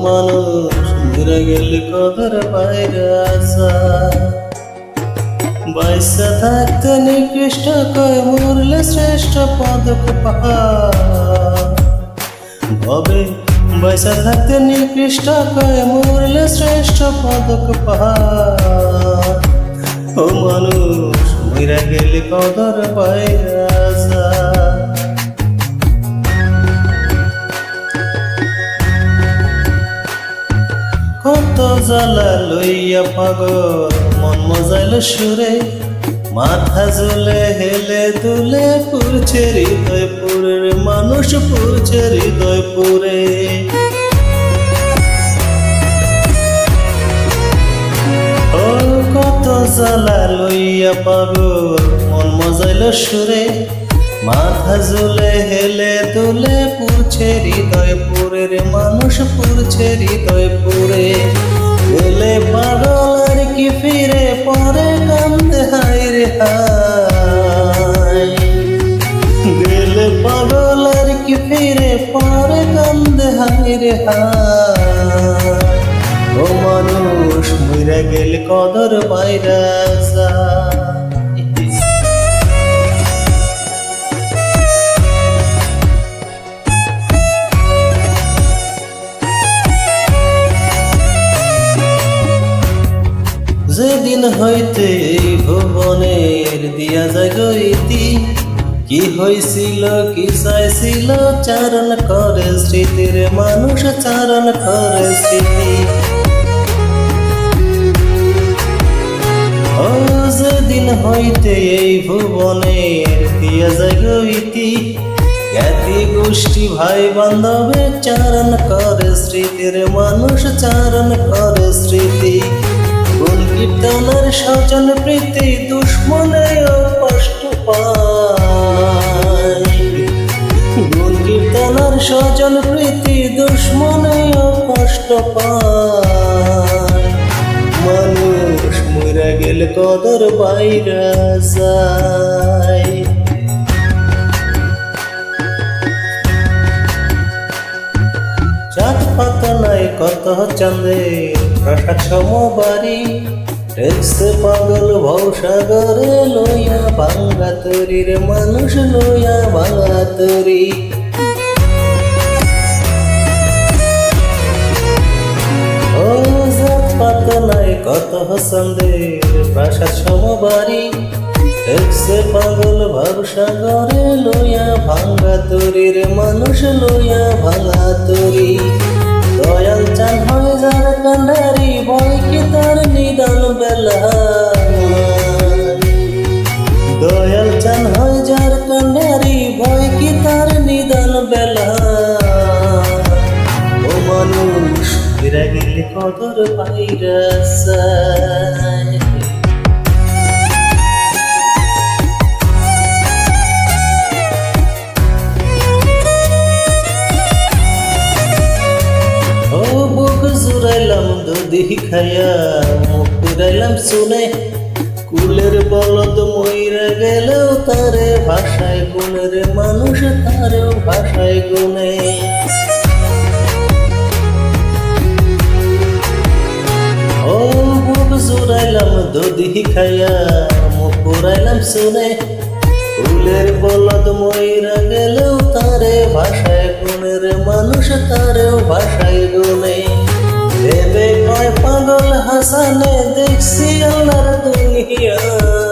মানুষ মরে গেলে কদর বাইরে আসা বাইসা থাকতে নিকৃষ্ট কয় মরলে শ্রেষ্ঠ পদক পাবে বাইসা থাকতে নিকৃষ্ট কয় মরলে শ্রেষ্ঠ পদক ও মানুষ মরে গেলে কদর বাইরে আসা কত জ্বালা লইয়া পাগল মন মজাইল সুরে মাথা ঝুলে হেলে দুলে পুরছে হৃদয় পুরে মানুষ পুরছে হৃদয় পুরে ও কত জ্বালা লইয়া পাগল মন মজাইল সুরে মাথা ঝুলে হেলে দুলে পুরছে হৃদয় পুরে রে মানুষ পুরছে হৃদয় পুরে গেলে পাগল আর কি ফিরে পরে কান্দে হায় রে হায় গেলে পাগল আর কি ফিরে পরে কান্দে হায় রে হায় ও মানুষ মইরা গেলে কদর বাইরা যায় যেদিন হইতে এই ভুবনের দিয়া যায় গইতি কি হইছিল কি চাইছিল চারণ করে স্মৃতির মানুষ চারণ করে স্মৃতি ও যেদিন হইতে এই ভুবনের দিয়া যায় গইতি জ্ঞাতি গোষ্ঠী ভাই বান্ধবে চারণ করে স্মৃতির মানুষ চারণ করে স্মৃতি গুণ কীর্তনের স্বজন প্রীতি দুশ্মনেও কষ্ট পায় গুণ কীর্তনের স্বজন প্রীতি দুশ্মনেও কষ্ট পায় মানুষ মইরা গেলে কদর বাইরা যায় চাঁদ পাতা নাই কত চাঁদে প্রাসাদ সমবাড়ি টেকছে পাগল ভবসাগরে লইয়া ভাঙ্গা তরির মানুষ লইয়া ভাঙ্গা তরি ও চাঁদ পাতা নাই কত চাঁদে প্রাসাদ সমবাড়ি টেকছে পাগল ভবসাগরে লইয়া ভাঙ্গা তরির মানুষ লইয়া ভাঙ্গা তরি দয়াল চান হয় যার কান্ডারি ভয় কি তার নিদান বেলা দয়াল চান হয় যার কান্ডারি ভয় কি তার নিদান বেলা ও মানুষ ফিরে গেলে কদর বাইরা যায় জুড়াইলাম দুধি খাইয়া মুখ পুরাইলাম শুনে কুলের বলদ মইরা গেলেও তারে ভাষায় গুণের মানুষ তারেও ভাষায় গুণে ও বুক জুড়াইলাম দুধি খাইয়া মুখ পুরাইলাম শুনে কুলের বলদ মইরা গেলেও তারে ভাষায় গুণের মানুষ তারেও ভাষায় গুণে ভেবে কয় পাগল হাসানে দেখছি আল্লাহর দুনিয়ায়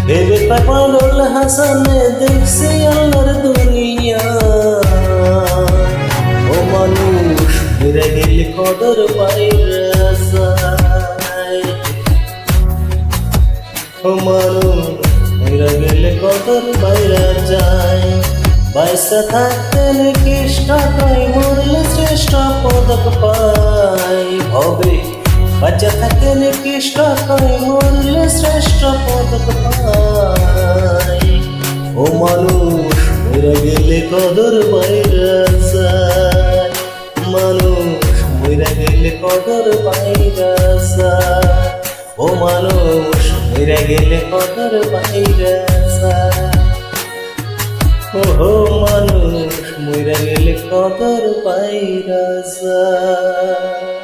ভেবে কয় পাগল হাসানে দেখছি আল্লাহর দুনিয়ায় ও মানুষ ফিরে গেলে কদর বাইরা যায় ও মানুষ ফিরে গেলে কদর বাইরা যায় বাইসা থাকতে নিকৃষ্ট কয় মরলে শ্রেষ্ঠ পদক পাই হবে বাচ্চা থাকতে নিকৃষ্ট কয় মরলে শ্রেষ্ঠ পদক পাই ও মানুষ মরে গেলে কদর বাইরা যায় মানুষ মরে গেলে কদর বাইরা যায় ও মানুষ মরে গেলে কদর বাইরা যায় ওহো মানুষ মইরা গেলে কদর পাইরা যায়।